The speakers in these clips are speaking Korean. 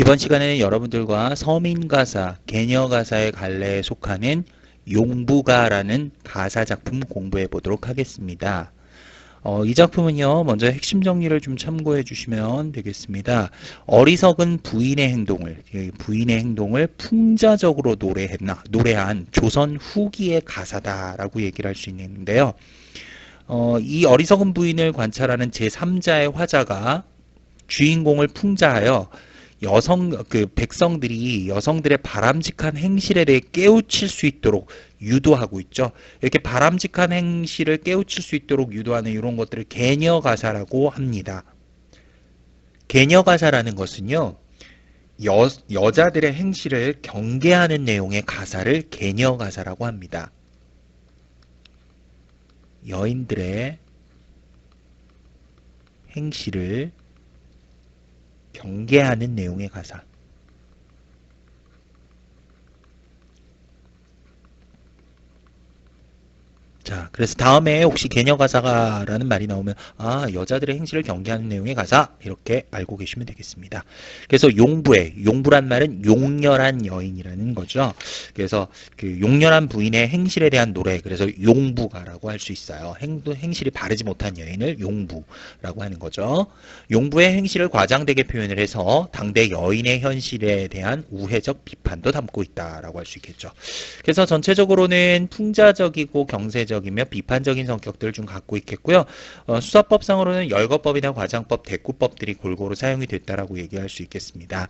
이번 시간에는 여러분들과 서민가사, 개녀가사의 갈래에 속하는 용부가라는 가사 작품 공부해 보도록 하겠습니다. 이 작품은요, 먼저 핵심 정리를 좀 참고해 주시면 되겠습니다. 어리석은 부인의 행동을 풍자적으로 노래한 조선 후기의 가사다라고 얘기를 할 수 있는데요. 이 어리석은 부인을 관찰하는 제3자의 화자가 주인공을 풍자하여 백성들이 여성들의 바람직한 행실에 대해 깨우칠 수 있도록 유도하고 있죠. 이렇게 바람직한 행실을 깨우칠 수 있도록 유도하는 이런 것들을 개녀가사라고 합니다. 개녀가사라는 것은요, 여자들의 행실을 경계하는 내용의 가사를 개녀가사라고 합니다. 여인들의 행실을 경계하는 내용의 가사. 자, 그래서 다음에 혹시 개녀가사라는 말이 나오면 여자들의 행실을 경계하는 내용의 가사 이렇게 알고 계시면 되겠습니다. 그래서 용부란 말은 용렬한 여인이라는 거죠. 그래서 그 용렬한 부인의 행실에 대한 노래, 그래서 용부가라고 할 수 있어요. 행실이 바르지 못한 여인을 용부라고 하는 거죠. 용부의 행실을 과장되게 표현을 해서 당대 여인의 현실에 대한 우회적 비판도 담고 있다라고 할 수 있겠죠. 그래서 전체적으로는 풍자적이고 경세적이며 비판적인 성격들을 좀 갖고 있겠고요. 수사법상으로는 열거법이나 과장법, 대꾸법들이 골고루 사용이 됐다라고 얘기할 수 있겠습니다.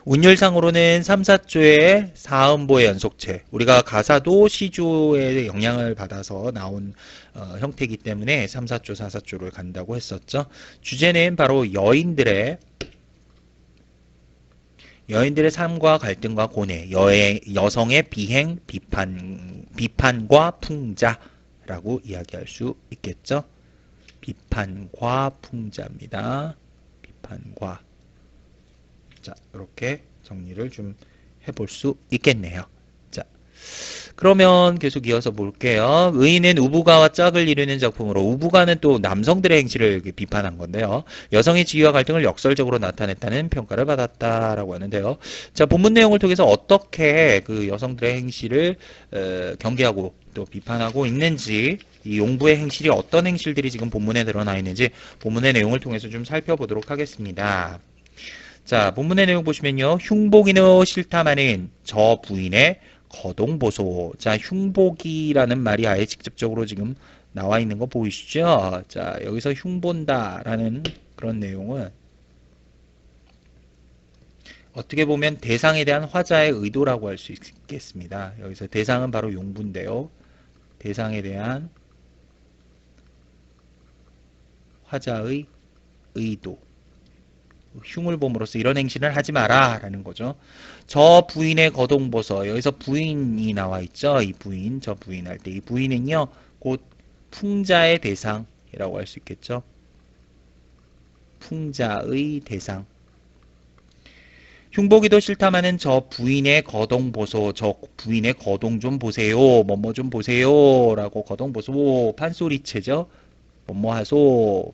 운율상으로는 3, 4조의 사음보의 연속체, 우리가 가사도 시조의 영향을 받아서 나온 형태이기 때문에 3, 4조, 4, 4조를 간다고 했었죠. 주제는 바로 여인들의 삶과 갈등과 고뇌, 여성의 비행, 비판과 풍자라고 이야기할 수 있겠죠. 비판과 풍자입니다. 비판과. 자, 이렇게 정리를 좀 해볼 수 있겠네요. 자, 그러면 계속 이어서 볼게요. 의인은 우부가와 짝을 이루는 작품으로, 우부가는 또 남성들의 행실을 비판한 건데요. 여성의 지위와 갈등을 역설적으로 나타냈다는 평가를 받았다라고 하는데요. 자, 본문 내용을 통해서 어떻게 그 여성들의 행실을 경계하고 또 비판하고 있는지, 이 용부의 행실이 어떤 행실들이 지금 본문에 드러나 있는지 본문의 내용을 통해서 좀 살펴보도록 하겠습니다. 자, 본문의 내용 보시면요. 흉복이노 싫다마는 저 부인의 거동보소. 자, 흉복이라는 말이 아예 직접적으로 지금 나와 있는 거 보이시죠? 자, 여기서 흉본다라는 그런 내용은 어떻게 보면 대상에 대한 화자의 의도라고 할 수 있겠습니다. 여기서 대상은 바로 용부인데요. 대상에 대한 화자의 의도. 흉을 봄으로써 이런 행실을 하지 마라 라는 거죠. 저 부인의 거동보서, 여기서 부인이 나와 있죠. 이 부인, 저 부인 할 때 이 부인은요 곧 풍자의 대상이라고 할 수 있겠죠. 풍자의 대상. 흉보기도 싫다마는 저 부인의 거동 보소, 저 부인의 거동 좀 보세요, 뭐뭐 좀 보세요 라고 거동 보소, 판소리체죠. 뭐뭐 하소,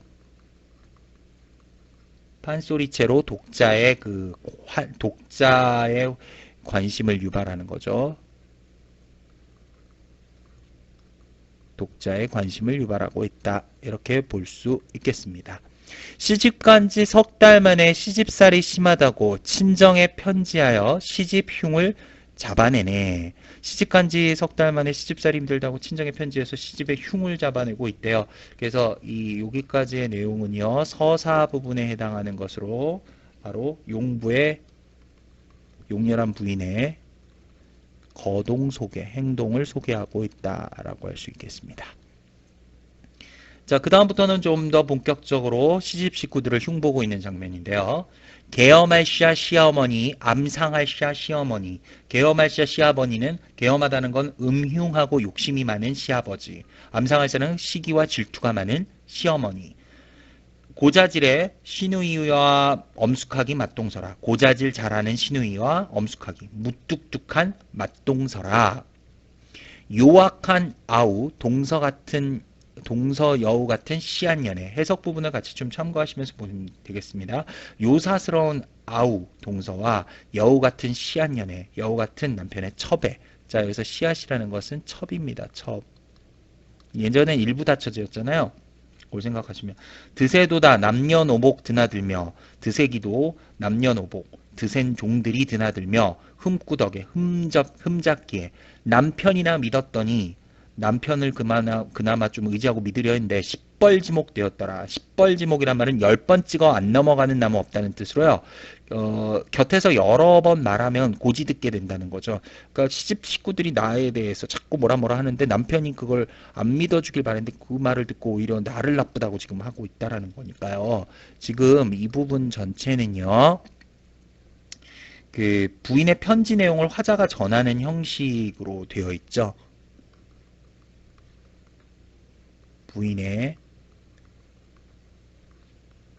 판소리체로 독자의 관심을 유발하는 거죠. 독자의 관심을 유발하고 있다. 이렇게 볼 수 있겠습니다. 시집간 지 석 달 만에 시집살이 심하다고 친정에 편지하여 시집 흉을 잡아내네. 시집간 지 석 달 만에 시집살이 힘들다고 친정에 편지해서 시집의 흉을 잡아내고 있대요. 그래서 여기까지의 내용은요, 서사 부분에 해당하는 것으로 바로 용렬한 부인의 행동을 소개하고 있다라고 할 수 있겠습니다. 자, 그 다음부터는 좀 더 본격적으로 시집 식구들을 흉보고 있는 장면인데요. 계엄할샤 시어머니, 암상할샤 시어머니. 계엄할샤 시아버니는, 계엄하다는 건 음흉하고 욕심이 많은 시아버지. 암상할샤는 시기와 질투가 많은 시어머니. 고자질의 시누이와 엄숙하기 맞동서라. 고자질 잘하는 시누이와 엄숙하기, 무뚝뚝한 맞동서라. 요악한 아우, 동서 같은 동서 여우 같은 씨앗 연애. 해석 부분을 같이 좀 참고하시면서 보면 되겠습니다. 요사스러운 아우 동서와 여우 같은 씨앗 연애. 여우 같은 남편의 첩에. 자, 여기서 씨앗이라는 것은 첩입니다. 첩. 예전엔 일부 다처제였잖아요. 그걸 생각하시면 드세도다 남녀노복 드나들며 드세기도 남녀노복 드센 종들이 드나들며 흠구덕에 흠잡기에 남편이나 믿었더니 남편을 그나마 좀 의지하고 믿으려 했는데 십벌지목 되었더라. 십벌지목이란 말은 10번 찍어 안 넘어가는 나무 없다는 뜻으로요. 곁에서 여러 번 말하면 고지 듣게 된다는 거죠. 그러니까 시집 식구들이 나에 대해서 자꾸 뭐라 하는데 남편이 그걸 안 믿어주길 바랬는데 그 말을 듣고 오히려 나를 나쁘다고 지금 하고 있다라는 거니까요. 지금 이 부분 전체는요. 그 부인의 편지 내용을 화자가 전하는 형식으로 되어 있죠. 부인의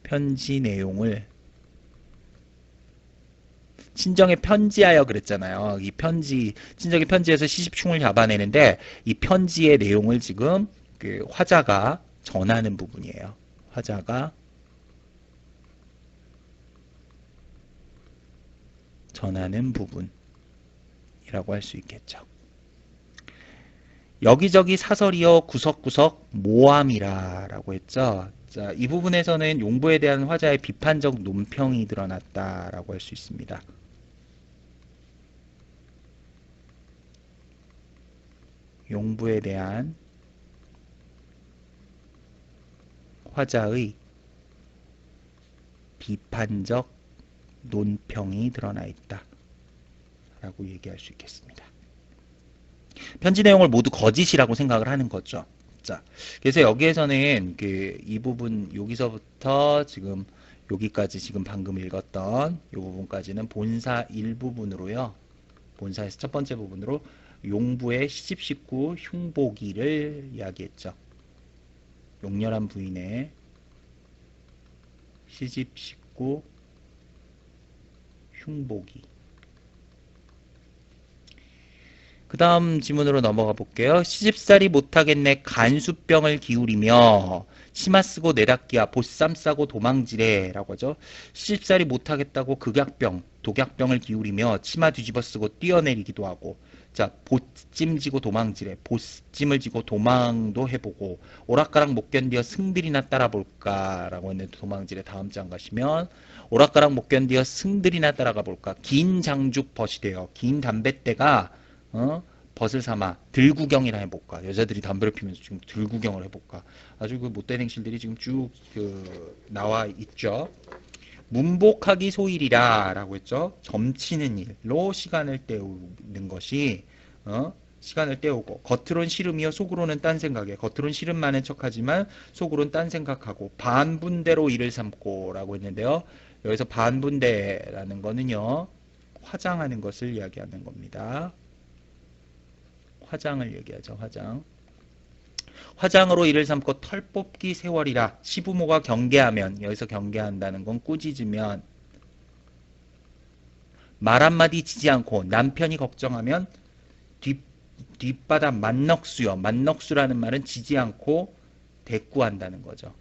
편지 내용을 친정에 편지하여 그랬잖아요. 이 편지, 친정의 편지에서 시집충을 잡아내는데 이 편지의 내용을 지금 그 화자가 전하는 부분이에요. 화자가 전하는 부분이라고 할 수 있겠죠. 여기저기 사설이여 구석구석 모함이라 라고 했죠. 자, 이 부분에서는 용부에 대한 화자의 비판적 논평이 드러났다라고 할 수 있습니다. 용부에 대한 화자의 비판적 논평이 드러나 있다 라고 얘기할 수 있겠습니다. 편지 내용을 모두 거짓이라고 생각을 하는 거죠. 자, 그래서 여기에서는 이 부분 여기서부터 지금 여기까지 지금 방금 읽었던 이 부분까지는 본사 일부분으로요. 본사에서 첫 번째 부분으로 용부의 시집식구 흉보기를 이야기했죠. 용렬한 부인의 시집식구 흉보기. 그 다음 지문으로 넘어가 볼게요. 시집살이 못하겠네 간수병을 기울이며 치마 쓰고 내닫기야 보쌈 싸고 도망지래 라고 하죠. 시집살이 못하겠다고 극약병, 독약병을 기울이며 치마 뒤집어 쓰고 뛰어내리기도 하고 자 보찜 지고 도망지래 보찜을 지고 도망도 해보고 오락가락 못 견디어 승들이나 따라볼까 라고 했는데 도망지래 다음 장 가시면 오락가락 못 견디어 승들이나 따라가 볼까 긴 장죽 벗이 되어 긴 담뱃대가 벗을 삼아 들구경이나 해볼까. 여자들이 담배를 피면서 지금 들구경을 해볼까. 아주 그 못된 행실들이 지금 쭉 나와 있죠. 문복하기 소일이라 라고 했죠. 점치는 일로 시간을 때우는 것이 시간을 때우고 겉으론 싫으며 속으로는 딴 생각에 겉으론 싫은 많은 척하지만 속으로는 딴 생각하고 반분대로 일을 삼고 라고 했는데요. 여기서 반분대라는 거는요. 화장하는 것을 이야기하는 겁니다. 화장을 얘기하죠. 화장. 화장으로 이를 삼고 털 뽑기 세월이라 시부모가 경계하면 여기서 경계한다는 건 꾸짖으면 말 한마디 지지 않고 남편이 걱정하면 뒷바다 만넉수요. 만넉수라는 말은 지지 않고 대꾸한다는 거죠.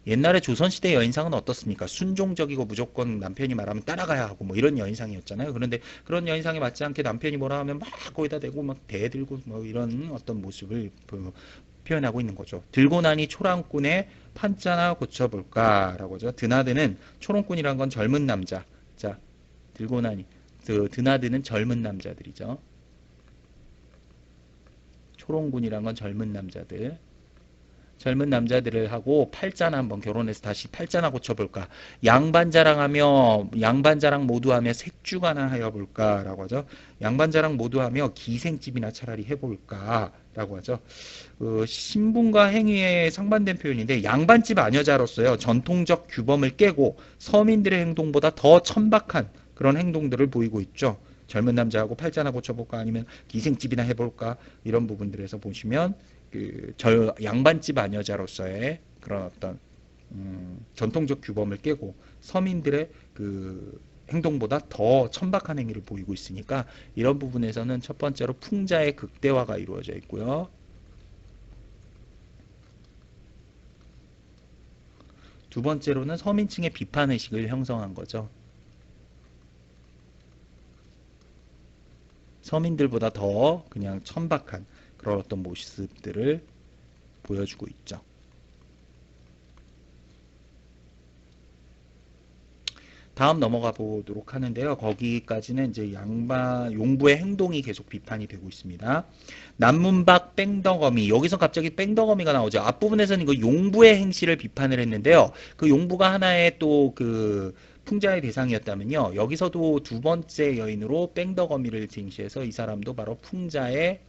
옛날에 조선시대 여인상은 어떻습니까? 순종적이고 무조건 남편이 말하면 따라가야 하고 뭐 이런 여인상이었잖아요. 그런데 그런 여인상에 맞지 않게 남편이 뭐라 하면 막 거기다 대고 막 대들고 뭐 이런 어떤 모습을 표현하고 있는 거죠. 들고 나니 초랑꾼의 판자나 고쳐볼까 라고 하죠. 드나드는 초롱꾼이란 건 젊은 남자. 자, 들고 나니 드나드는 젊은 남자들이죠. 초롱군이란 건 젊은 남자들. 젊은 남자들을 하고 팔자나 한번 결혼해서 다시 팔자나 고쳐볼까. 양반자랑하며 양반자랑 모두하며 색주가나 하여볼까 라고 하죠. 양반자랑 모두하며 기생집이나 차라리 해볼까 라고 하죠. 신분과 행위에 상반된 표현인데 양반집 아녀자로서요. 전통적 규범을 깨고 서민들의 행동보다 더 천박한 그런 행동들을 보이고 있죠. 젊은 남자하고 팔자나 고쳐볼까 아니면 기생집이나 해볼까 이런 부분들에서 보시면 양반집 아녀자로서의 그런 어떤 전통적 규범을 깨고 서민들의 행동보다 더 천박한 행위를 보이고 있으니까 이런 부분에서는 첫 번째로 풍자의 극대화가 이루어져 있고요. 두 번째로는 서민층의 비판의식을 형성한 거죠. 서민들보다 더 그냥 천박한 그런 어떤 모습들을 보여주고 있죠. 다음 넘어가 보도록 하는데요. 거기까지는 이제 용부의 행동이 계속 비판이 되고 있습니다. 남문박 뺑덕어미. 여기서 갑자기 뺑덕어미가 나오죠. 앞부분에서는 이거 용부의 행실을 비판을 했는데요. 그 용부가 하나의 또 그 풍자의 대상이었다면요. 여기서도 두 번째 여인으로 뺑덕어미를 쟁시해서 이 사람도 바로 풍자의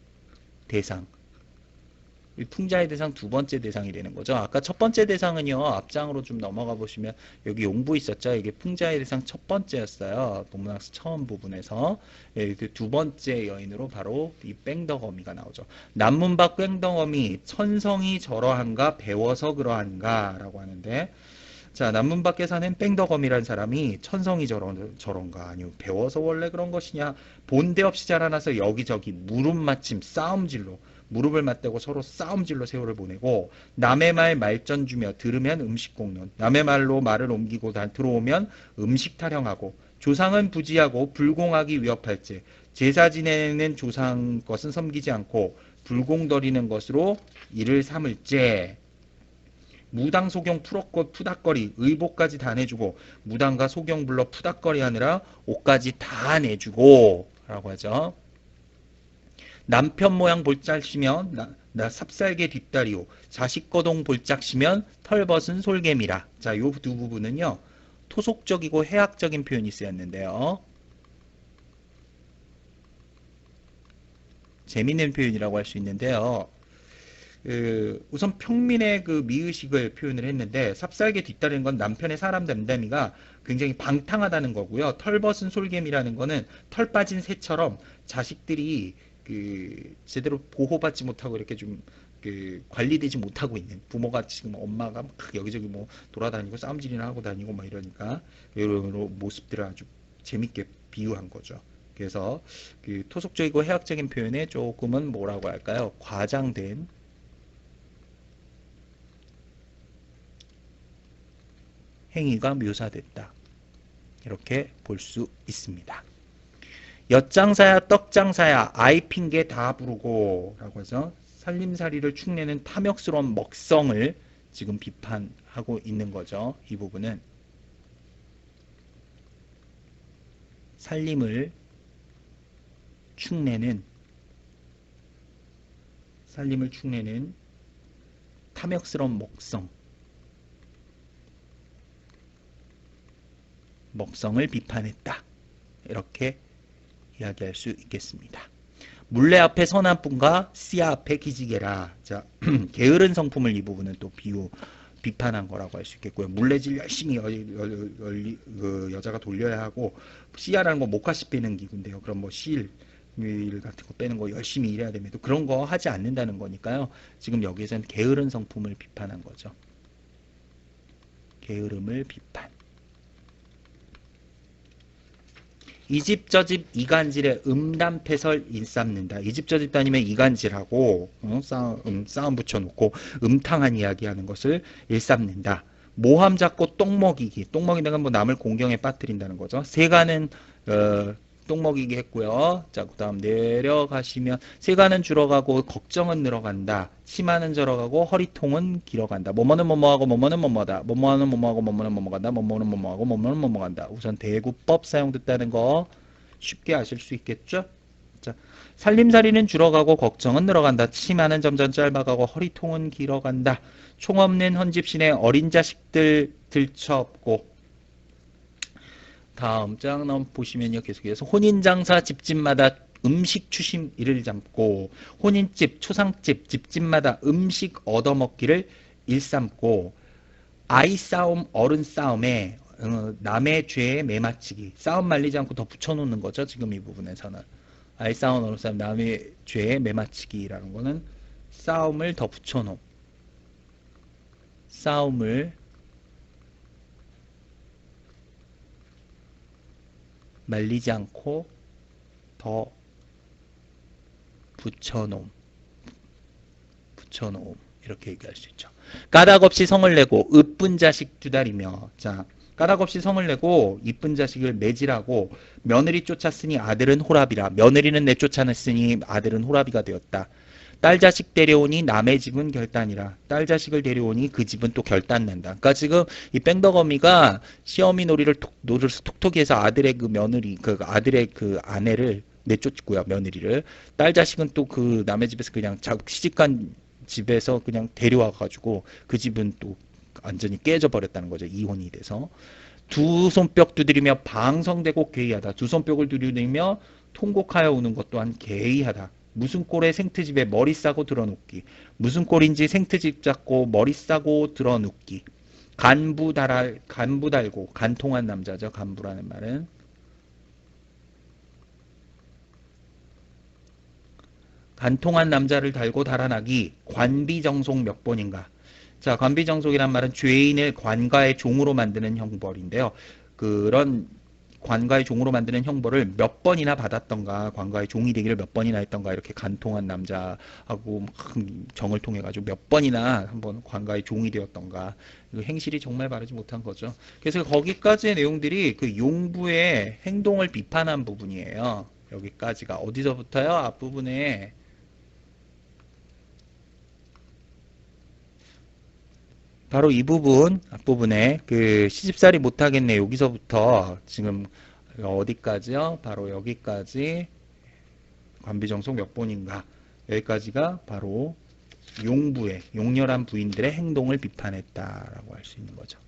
대상. 풍자의 대상 두 번째 대상이 되는 거죠. 아까 첫 번째 대상은요. 앞장으로 좀 넘어가 보시면 여기 용부 있었죠. 이게 풍자의 대상 첫 번째였어요. 논문학습 처음 부분에서 그 두 번째 여인으로 바로 이 뺑덕어미가 나오죠. 남문박 뺑덕어미 천성이 저러한가 배워서 그러한가 라고 하는데 자, 남문밖에 사는 뺑덕어미라는 사람이 천성이 저런가 아니요 배워서 원래 그런 것이냐 본데 없이 자라나서 여기저기 무릎 맞춤 싸움질로 무릎을 맞대고 서로 싸움질로 세월을 보내고 남의 말 말전 주며 들으면 음식 공론 남의 말로 말을 옮기고 들어오면 음식 타령하고 조상은 부지하고 불공하기 위협할지 제사 지내는 조상 것은 섬기지 않고 불공더리는 것으로 이를 삼을지 무당 소경 푸닥거리 의복까지 다 내주고 무당과 소경 불러 푸닥거리 하느라 옷까지 다 내주고 라고 하죠. 남편 모양 볼짝시면 나 삽살개 뒷다리오 자식 거동 볼짝시면 털벗은 솔개미라. 자, 요 두 부분은요. 토속적이고 해학적인 표현이 쓰였는데요. 재밌는 표현이라고 할 수 있는데요. 우선 평민의 그 미의식을 표현을 했는데 삽살개 뒷다리는 건 남편의 사람 담담이가 굉장히 방탕하다는 거고요. 털벗은 솔개미라는 거는 털 빠진 새처럼 자식들이 그 제대로 보호받지 못하고 이렇게 좀 그 관리되지 못하고 있는 부모가 지금 엄마가 막 여기저기 뭐 돌아다니고 싸움질이나 하고 다니고 막 이러니까 이런 모습들을 아주 재밌게 비유한 거죠. 그래서 그 토속적이고 해학적인 표현에 조금은 뭐라고 할까요? 과장된 행위가 묘사됐다. 이렇게 볼 수 있습니다. 엿장사야 떡장사야 아이 핑계 다 부르고 라고 해서 살림살이를 축내는 탐욕스러운 먹성을 지금 비판하고 있는 거죠. 이 부분은 살림을 축내는 탐욕스러운 먹성을 비판했다. 이렇게 이야기할 수 있겠습니다. 물레 앞에 선한 분과 씨앗 앞에 기지개라. 자, 게으른 성품을 이 부분은 또 비판한 거라고 할 수 있겠고요. 물레질 열심히 여자가 돌려야 하고 씨앗이라는 건 목화씨 빼는 기구인데요. 그럼 뭐 실 같은 거 빼는 거 열심히 일해야 됩니다. 그런 거 하지 않는다는 거니까요. 지금 여기에서는 게으른 성품을 비판한 거죠. 게으름을 비판. 이 집 저 집 이간질에 음담패설 일삼는다. 이 집 저 집 다니면 이간질하고 싸움 붙여놓고 음탕한 이야기하는 것을 일삼는다. 모함 잡고 똥먹이기. 똥먹이다가 뭐 남을 공경에 빠뜨린다는 거죠. 세간은 똥먹이기 했고요. 자, 그 다음 내려가시면 세간은 줄어가고 걱정은 늘어간다. 치마는 절어가고 허리통은 길어간다. 뭐뭐는 뭐뭐하고 뭐뭐는 뭐뭐다. 뭐뭐는 뭐뭐하고 뭐뭐는 뭐뭐간다. 뭐뭐는 뭐뭐하고 뭐뭐는 뭐뭐간다. 우선 대구법 사용됐다는 거 쉽게 아실 수 있겠죠? 자, 살림살이는 줄어가고 걱정은 늘어간다. 치마는 점점 짧아가고 허리통은 길어간다. 총 없는 헌집신에 어린 자식들 들쳐업고 다음 장 보시면요. 계속해서 혼인장사 집집마다 음식 추심 이를 잡고 혼인집, 초상집, 집집마다 음식 얻어먹기를 일삼고 아이 싸움, 어른 싸움에 남의 죄에 매맞추기 싸움 말리지 않고 더 붙여놓는 거죠. 지금 이 부분에서는 아이 싸움, 어른 싸움, 남의 죄에 매맞추기라는 거는 싸움을 더 붙여놓음 싸움을 말리지 않고 더 붙여놓음. 이렇게 얘기할 수 있죠. 까닭 없이 성을 내고 으쁜 자식 두달이며, 자, 까닭 없이 성을 내고 이쁜 자식을 매질하고 며느리 쫓았으니 아들은 호랍이라. 며느리는 내쫓아냈으니 아들은 호랍이가 되었다. 딸 자식 데려오니 남의 집은 결단이라. 딸 자식을 데려오니 그 집은 또 결단난다. 그러니까 지금 이 뺑덕어미가 시어미 놀이를 톡톡히 해서 아들의 그 며느리, 그 아들의 그 아내를 내쫓고요, 며느리를. 딸 자식은 또 그 남의 집에서 그냥 시집간 집에서 그냥 데려와가지고 그 집은 또 완전히 깨져 버렸다는 거죠. 이혼이 돼서. 두 손뼉 두드리며 방성되고 괴이하다. 두 손뼉을 두드리며 통곡하여 우는 것 또한 괴이하다. 무슨 꼴에 생트집에 머리 싸고 들어눕기. 무슨 꼴인지 생트집 잡고 머리 싸고 들어눕기. 간부 달고 간통한 남자죠. 간부라는 말은. 간통한 남자를 달고 달아나기. 관비정속 몇 번인가. 자, 관비정속이란 말은 죄인을 관가의 종으로 만드는 형벌인데요. 그런 관가의 종으로 만드는 형벌을 몇 번이나 받았던가, 관가의 종이 되기를 몇 번이나 했던가, 이렇게 간통한 남자하고 정을 통해 가지고 몇 번이나 한번 관가의 종이 되었던가. 행실이 정말 바르지 못한 거죠. 그래서 거기까지의 내용들이 그 용부의 행동을 비판한 부분이에요. 여기까지가 어디서부터요? 앞부분에 바로 이 부분, 앞부분에 그 시집살이 못하겠네. 여기서부터 지금 어디까지요? 바로 여기까지 관비정속 몇 번인가. 여기까지가 바로 용부의, 용렬한 부인들의 행동을 비판했다라고 할 수 있는 거죠.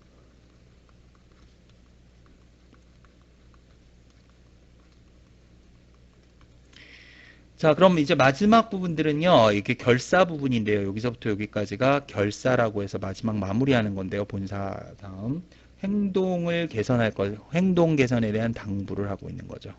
자, 그럼 이제 마지막 부분들은요, 이게 결사 부분인데요. 여기서부터 여기까지가 결사라고 해서 마지막 마무리하는 건데요. 본사 다음. 행동을 개선할 것, 행동 개선에 대한 당부를 하고 있는 거죠.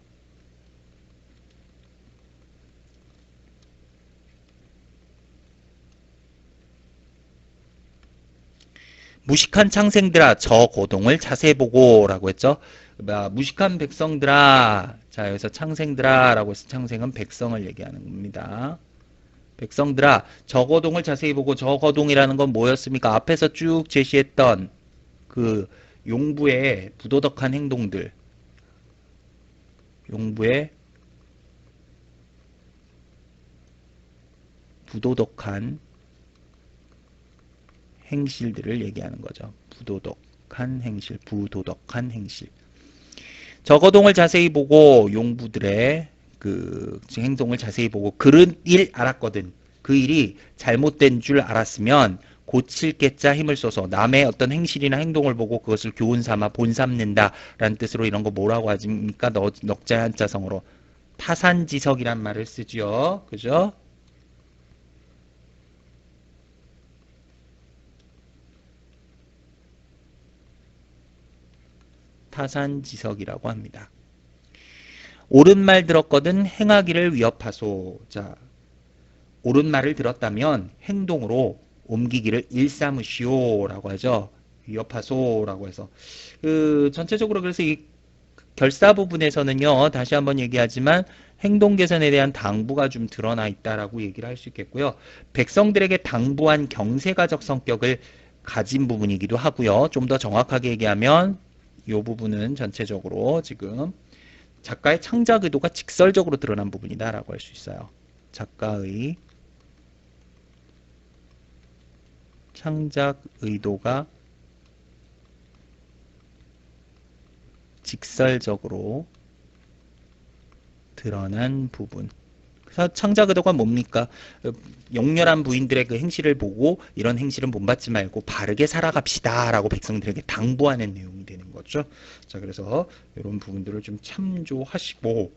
무식한 창생들아, 저 고동을 자세히 보고 라고 했죠. 무식한 백성들아, 자, 여기서 창생들아 라고 해서 창생은 백성을 얘기하는 겁니다. 백성들아, 저 거동을 자세히 보고. 저 거동이라는 건 뭐였습니까? 앞에서 쭉 제시했던 그 용부의 부도덕한 행동들, 용부의 부도덕한 행실들을 얘기하는 거죠. 부도덕한 행실, 부도덕한 행실. 저거동을 자세히 보고 용부들의 그 행동을 자세히 보고 그런 일 알았거든. 그 일이 잘못된 줄 알았으면 고칠 게자 힘을 써서 남의 어떤 행실이나 행동을 보고 그것을 교훈 삼아 본삼는다 라는 뜻으로 이런 거 뭐라고 하십니까? 넉자의 한자성어로 타산지석이란 말을 쓰죠. 그죠? 타산지석이라고 합니다. 옳은 말 들었거든 행하기를 위협하소. 자, 옳은 말을 들었다면 행동으로 옮기기를 일삼으시오라고 하죠. 위협하소라고 해서 전체적으로 그래서 이 결사 부분에서는요. 다시 한번 얘기하지만 행동 개선에 대한 당부가 좀 드러나 있다라고 얘기를 할 수 있겠고요. 백성들에게 당부한 경세가적 성격을 가진 부분이기도 하고요. 좀 더 정확하게 얘기하면 이 부분은 전체적으로 지금 작가의 창작 의도가 직설적으로 드러난 부분이다라고 할 수 있어요. 작가의 창작 의도가 직설적으로 드러난 부분. 그래서 창작 의도가 뭡니까? 용렬한 부인들의 그 행실을 보고 이런 행실은 본받지 말고 바르게 살아갑시다 라고 백성들에게 당부하는 내용이 되는 거죠. 자, 그래서 이런 부분들을 좀 참조하시고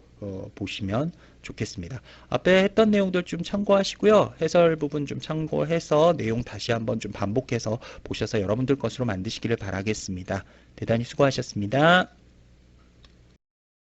보시면 좋겠습니다. 앞에 했던 내용들 좀 참고하시고요. 해설 부분 좀 참고해서 내용 다시 한번 좀 반복해서 보셔서 여러분들 것으로 만드시기를 바라겠습니다. 대단히 수고하셨습니다.